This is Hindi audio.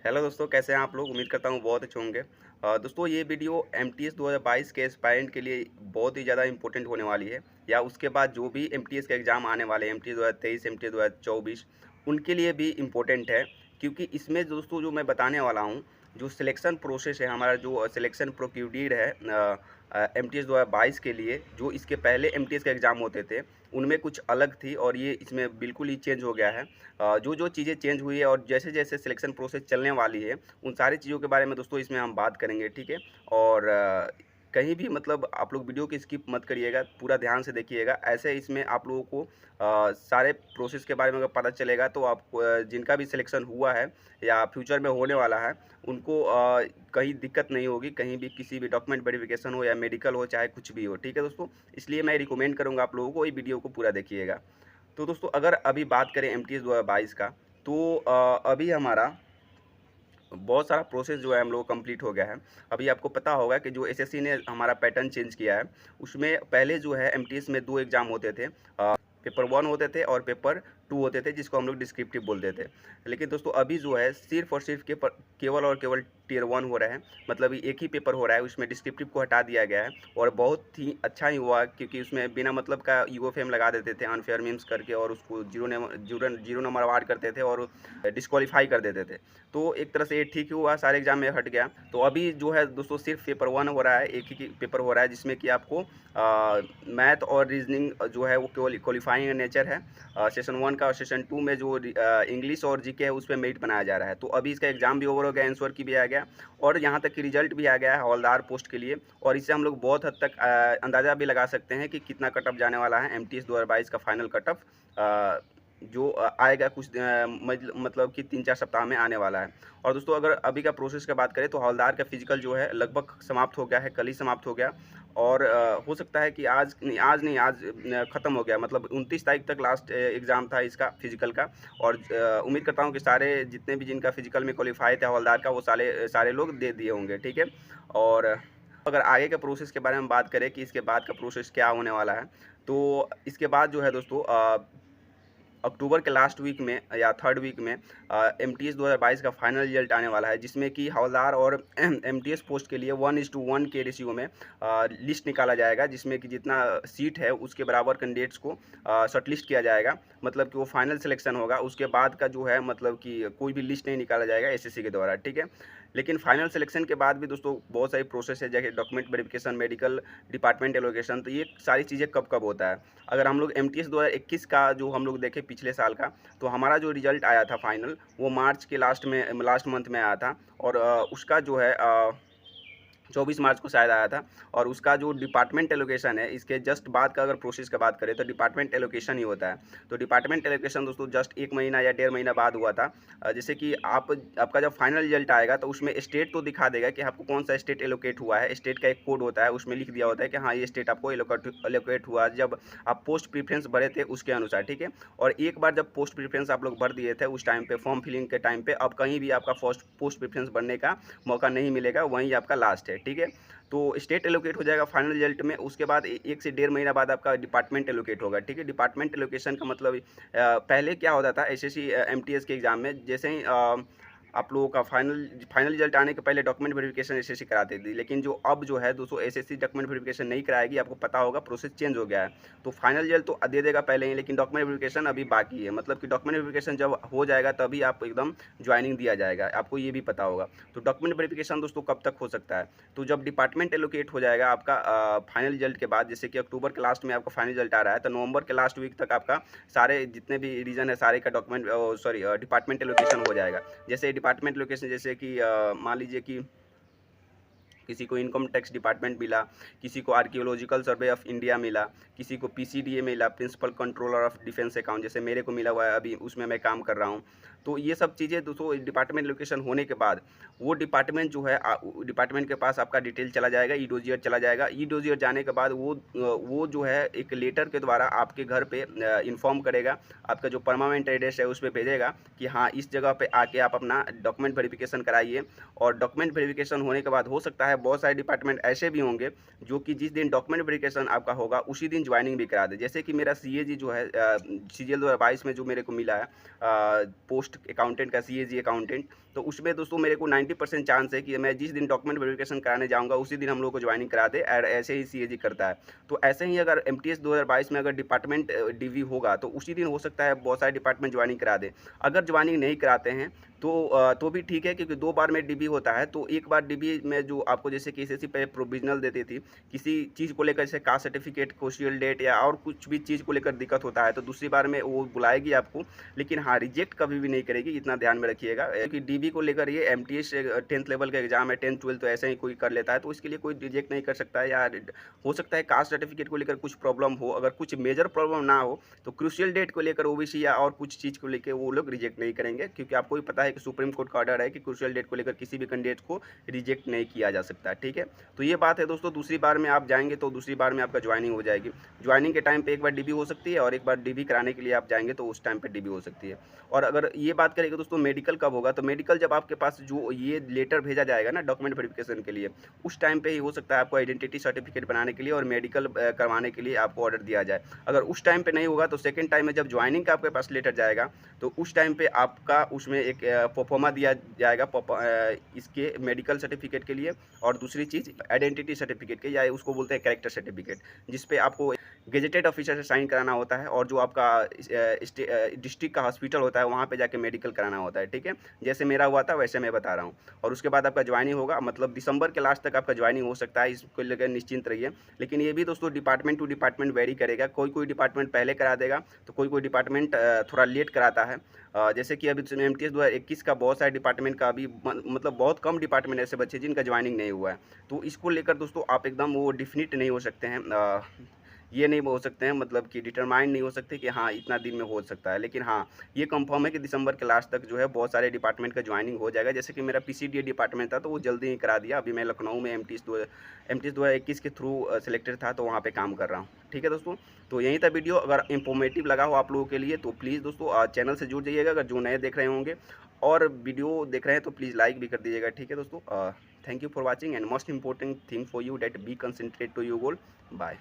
हेलो दोस्तों, कैसे हैं आप लोग? उम्मीद करता हूँ बहुत अच्छे होंगे। दोस्तों, ये वीडियो एमटीएस 2022 के एस्पायरेंट के लिए बहुत ही ज़्यादा इंपॉर्टेंट होने वाली है, या उसके बाद जो भी एमटीएस के एग्ज़ाम आने वाले हैं, एमटीएस 2023, एमटीएस 2024, उनके लिए भी इम्पोर्टेंट है। क्योंकि इसमें दोस्तों जो मैं बताने वाला हूँ, जो सिलेक्शन प्रोसेस है, हमारा जो सिलेक्शन प्रोसीड्यूर है एमटीएस 2022 के लिए, जो इसके पहले एमटीएस के एग्ज़ाम होते थे, उनमें कुछ अलग थी और ये इसमें बिल्कुल ही चेंज हो गया है। जो चीज़ें चेंज हुई है और जैसे-जैसे सिलेक्शन प्रोसेस चलने वाली है, उन सारी चीज़ों के बारे में दोस्तों इसमें हम बात करेंगे, ठीक है? और कहीं भी मतलब आप लोग वीडियो को स्किप मत करिएगा, पूरा ध्यान से देखिएगा। ऐसे इसमें आप लोगों को सारे प्रोसेस के बारे में अगर पता चलेगा तो आप जिनका भी सिलेक्शन हुआ है या फ्यूचर में होने वाला है, उनको कहीं दिक्कत नहीं होगी, कहीं भी किसी भी डॉक्यूमेंट वेरिफिकेशन हो या मेडिकल हो, चाहे कुछ भी हो, ठीक है दोस्तों? इसलिए मैं रिकमेंड करूँगा आप लोगों को ये वीडियो को पूरा देखिएगा। तो दोस्तों, अगर अभी बात करें एमटीएस 2022 का, तो अभी हमारा बहुत सारा प्रोसेस जो है हम लोग कंप्लीट हो गया है। अभी आपको पता होगा कि जो एसएससी ने हमारा पैटर्न चेंज किया है, उसमें पहले जो है एमटीएस में 2 एग्ज़ाम होते थे। पेपर 1 होते थे और पेपर 2 होते थे, जिसको हम लोग डिस्क्रिप्टिव बोलते थे। लेकिन दोस्तों, अभी जो है सिर्फ़ और सिर्फ़ केवल और केवल टियर 1 हो रहा है। मतलब एक ही पेपर हो रहा है, उसमें डिस्क्रिप्टिव को हटा दिया गया है और बहुत ही अच्छा ही हुआ, क्योंकि उसमें बिना मतलब का यूओफेम लगा देते थे अनफेयर मीम्स करके, और उसको जीरो नंबर अवार्ड करते थे और डिस्क्वालीफाई कर देते थे। तो एक तरह से ये ठीक ही हुआ, सारे एग्ज़ाम में हट गया। तो अभी जो है दोस्तों सिर्फ़ पेपर 1 हो रहा है, एक ही पेपर हो रहा है, जिसमें कि आपको मैथ और रीज़निंग जो है वो केवल क्वालिफ़ाइंग इन नेचर है। सेशन 1 का और सेशन 2 में जो इंग्लिश और जीके है, उस पे मेरिट बनाया जा रहा है। तो अभी इसका एग्ज़ाम भी ओवर हो गया, आंसर की भी आ गया और यहाँ तक कि रिजल्ट भी आ गया है हवलदार पोस्ट के लिए, और इससे हम लोग बहुत हद तक अंदाज़ा भी लगा सकते हैं कि कितना कट ऑफ जाने वाला है एमटीएस 2022 का फाइनल कट ऑफ, जो आएगा कुछ मतलब कि 3-4 सप्ताह में आने वाला है। और दोस्तों, अगर अभी का प्रोसेस की बात करें तो हवलदार का फिजिकल जो है लगभग समाप्त हो गया है, कल ही समाप्त हो गया, और हो सकता है कि आज ख़त्म हो गया, मतलब 29 तारीख तक लास्ट एग्ज़ाम था इसका फिजिकल का। और उम्मीद करता हूँ कि सारे जितने भी जिनका फिजिकल में क्वालिफ़ाई थे हवलदार का, वो सारे सारे लोग दे दिए होंगे, ठीक है? और अगर आगे के प्रोसेस के बारे में बात करें कि इसके बाद का प्रोसेस क्या होने वाला है, तो इसके बाद जो है दोस्तों अक्टूबर के लास्ट वीक में या थर्ड वीक में एमटीएस 2022 का फाइनल रिजल्ट आने वाला है, जिसमें कि हवलदार और एमटीएस पोस्ट के लिए 1:1 के रेशियो में लिस्ट निकाला जाएगा, जिसमें कि जितना सीट है उसके बराबर कैंडिडेट्स को शॉर्टलिस्ट किया जाएगा। मतलब कि वो फाइनल सिलेक्शन होगा, उसके बाद का जो है मतलब कि कोई भी लिस्ट नहीं निकाला जाएगा एसएससी के द्वारा, ठीक है? लेकिन फाइनल सिलेक्शन के बाद भी दोस्तों बहुत सारी प्रोसेस है, जैसे document verification, medical, department allocation. तो ये सारी चीज़ें कब कब होता है? अगर हम लोग एमटीएस 2021 का जो हम लोग देखें पिछले साल का, तो हमारा जो रिजल्ट आया था फाइनल, वो मार्च के लास्ट मंथ में आया था, और उसका जो है 24 मार्च को शायद आया था। और उसका जो डिपार्टमेंट एलोकेशन है, इसके जस्ट बाद का अगर प्रोसेस का बात करें तो डिपार्टमेंट एलोकेशन ही होता है। तो डिपार्टमेंट एलोकेशन दोस्तों जस्ट 1 महीना या 1.5 महीना बाद हुआ था। जैसे कि आपका जब फाइनल रिजल्ट आएगा तो उसमें स्टेट तो दिखा देगा कि आपको कौन सा स्टेट एलोकेट हुआ है। स्टेट का एक कोड होता है, उसमें लिख दिया होता है कि हाँ, ये स्टेट आपको एलोकेट हुआ जब आप पोस्ट प्रेफरेंस भरे थे उसके अनुसार, ठीक है? और एक बार जब पोस्ट प्रेफरेंस आप लोग भर दिए थे उस टाइम पे, फॉर्म फिलिंग के टाइम पे, अब कहीं भी आपका पोस्ट प्रेफरेंस भरने का मौका नहीं मिलेगा, वहीं आपका लास्ट है, ठीक है? तो स्टेट एलोकेट हो जाएगा फाइनल रिजल्ट में, उसके बाद 1 से 1.5 महीना बाद आपका डिपार्टमेंट एलोकेट होगा, ठीक है? डिपार्टमेंट एलोकेशन का मतलब पहले क्या होता था एसएससी एमटीएस के एग्ज़ाम में, जैसे ही आप लोगों का फाइनल रिजल्ट आने के पहले डॉक्यूमेंट वेरिफिकेशन एसएससी कराती थी। लेकिन जो अब जो है दोस्तों, एसएससी डॉक्यूमेंट वेरिफिकेशन नहीं कराएगी, आपको पता होगा प्रोसेस चेंज हो गया है। तो फाइनल रिजल्ट तो दे देगा पहले ही, लेकिन डॉक्यूमेंट वेरिफिकेशन अभी बाकी है। मतलब कि डॉक्यूमेंट वेरिफिकेशन जब हो जाएगा तभी आपको एकदम ज्वाइनिंग दिया जाएगा, आपको ये भी पता होगा। तो डॉक्यूमेंट वेरिफिकेशन दोस्तों कब तक हो सकता है? तो जब डिपार्टमेंट एलोकेट हो जाएगा आपका फाइनल रिजल्ट के बाद, जैसे कि अक्टूबर के लास्ट में आपका फाइनल रिजल्ट आ रहा है, तो नवंबर के लास्ट वीक तक आपका सारे जितने भी रीजन है सारे का डिपार्टमेंट एलोकेशन हो जाएगा। जैसे डिपार्टमेंट लोकेशन, जैसे कि मान लीजिए कि किसी को इनकम टैक्स डिपार्टमेंट मिला, किसी को आर्कियोलॉजिकल सर्वे ऑफ इंडिया मिला, किसी को पीसीडीए मिला, principal controller of defence account, जैसे मेरे को मिला हुआ है, अभी उसमें मैं काम कर रहा हूँ। तो ये सब चीज़ें दोस्तों डिपार्टमेंट लोकेशन होने के बाद वो डिपार्टमेंट जो है डिपार्टमेंट के पास आपका डिटेल चला जाएगा, ई डोजियर चला जाएगा। ई डोजियर जाने के बाद वो जो है एक लेटर के द्वारा आपके घर पे इन्फॉर्म करेगा, आपका जो परमानेंट एड्रेस है उस पर भेजेगा कि हाँ, इस जगह पे आके आप अपना डॉक्यूमेंट वेरिफिकेशन कराइए। और डॉक्यूमेंट वेरिफिकेशन होने के बाद हो सकता है बहुत सारे डिपार्टमेंट ऐसे भी होंगे जो कि जिस दिन डॉक्यूमेंट वेरिफिकेशन आपका होगा उसी दिन ज्वाइनिंग भी करा दे। जैसे कि मेरा सीएजी जो है सीजीएल 2022 में जो मेरे को मिला है पोस्ट अकाउंटेंट का, सीएजी अकाउंटेंट, तो उसमें दोस्तों मेरे को 90% चांस है कि मैं जिस दिन डॉक्यूमेंट वेरिफिकेशन कराने जाऊँगा उसी दिन हम लोग को ज्वाइनिंग करा दे, और ऐसे ही सीएजी करता है। तो ऐसे ही अगर एमटीएस 2022 में अगर डिपार्टमेंट डीवी होगा तो उसी दिन हो सकता है बहुत सारे डिपार्टमेंट ज्वाइनिंग करा दे। अगर ज्वाइनिंग नहीं कराते हैं तो भी ठीक है, क्योंकि 2 बार में डीबी होता है। तो एक बार डीबी में जो आपको जैसे कि एसएससी पहले प्रोविज़नल देती थी, किसी चीज़ को लेकर जैसे कास्ट सर्टिफिकेट, क्रूशियल डेट या और कुछ भी चीज़ को लेकर दिक्कत होता है, तो दूसरी बार में वो बुलाएगी आपको। लेकिन हाँ, रिजेक्ट कभी भी नहीं करेगी, इतना ध्यान में रखिएगा। क्योंकि डीबी को लेकर ये एमटीएस 10th लेवल का एग्ज़ाम है, 10th-12th तो ऐसे ही कोई कर लेता है, तो इसके लिए कोई रिजेक्ट नहीं कर सकता है। या हो सकता है कास्ट सर्टिफिकेट को लेकर कुछ प्रॉब्लम हो, अगर कुछ मेजर प्रॉब्लम ना हो तो क्रूशियल डेट को लेकर ओबीसी या और कुछ चीज़ को लेकर वो लोग रिजेक्ट नहीं करेंगे, क्योंकि आपको भी पता है कि सुप्रीम कोर्ट का ऑर्डर है कि क्रूशियल डेट को लेकर किसी भी कैंडिडेट को रिजेक्ट नहीं किया जा सकता, ठीक है। तो ये बात है दोस्तों। दूसरी बार में आप जाएंगे तो दूसरी बार में आपका ज्वाइनिंग हो जाएगी। ज्वाइनिंग के टाइम पे एक बार डीबी हो सकती है, और एक बार डीबी कराने के लिए आप जाएंगे तो उस टाइम पे डीबी हो सकती है। और अगर ये बात करेंगे दोस्तों मेडिकल कब होगा, तो मेडिकल जब आपके पास जो ये लेटर भेजा जाएगा ना डॉक्यूमेंट वेरिफिकेशन के लिए, उस टाइम पे ही हो सकता है आपको आइडेंटिटी सर्टिफिकेट बनाने के लिए और मेडिकल करवाने के लिए आपको ऑर्डर दिया जाए। अगर उस टाइम पे नहीं होगा तो सेकंड टाइम में जब ज्वाइनिंग का आपके पास लेटर जाएगा तो उस टाइम पे आपका उसमें एक प्रोफार्मा दिया जाएगा इसके मेडिकल सर्टिफिकेट के लिए, और दूसरी चीज़ आइडेंटिटी सर्टिफिकेट के, या उसको बोलते हैं कैरेक्टर सर्टिफिकेट, जिस पे आपको गेजेटेड ऑफिसर से साइन कराना होता है, और जो आपका डिस्ट्रिक्ट का हॉस्पिटल होता है वहाँ पे जाके मेडिकल कराना होता है, ठीक है। जैसे मेरा हुआ था वैसे मैं बता रहा हूँ। और उसके बाद आपका ज्वाइनिंग होगा, मतलब दिसंबर के लास्ट तक आपका ज्वाइनिंग हो सकता है, इसको लेकर निश्चिंत रहिए। लेकिन ये भी दोस्तों डिपार्टमेंट टू डिपार्टमेंट वेरी करेगा, कोई डिपार्टमेंट पहले करा देगा तो कोई डिपार्टमेंट थोड़ा लेट कराता है। जैसे कि अभी एमटीएस 2021 का बहुत सारे डिपार्टमेंट का अभी मतलब बहुत कम डिपार्टमेंट ऐसे बच्चे जिनका ज्वाइनिंग नहीं हुआ है। तो इसको लेकर दोस्तों आप एकदम वो डिफिनिट नहीं हो सकते हैं, ये नहीं हो सकते हैं, मतलब कि डिटरमाइन नहीं हो सकते कि हाँ इतना दिन में हो सकता है। लेकिन हाँ, ये कंफर्म है कि दिसंबर के लास्ट तक जो है बहुत सारे डिपार्टमेंट का ज्वाइनिंग हो जाएगा। जैसे कि मेरा पीसीडीए डिपार्टमेंट था तो वो जल्दी ही करा दिया। अभी मैं लखनऊ में एमटीएस 2021 के थ्रू सिलेक्टेड था, तो वहाँ पे काम कर रहा हूँ, ठीक है दोस्तों। तो यही था वीडियो। अगर इंफॉर्मेटिव लगा हो आप लोगों के लिए तो प्लीज़ दोस्तों चैनल से जुड़ जाइएगा, अगर जो नए देख रहे होंगे, और वीडियो देख रहे हैं तो प्लीज़ लाइक भी कर दीजिएगा, ठीक है दोस्तों। Thank you for watching, and most important thing for you that be concentrate to your goal. Bye.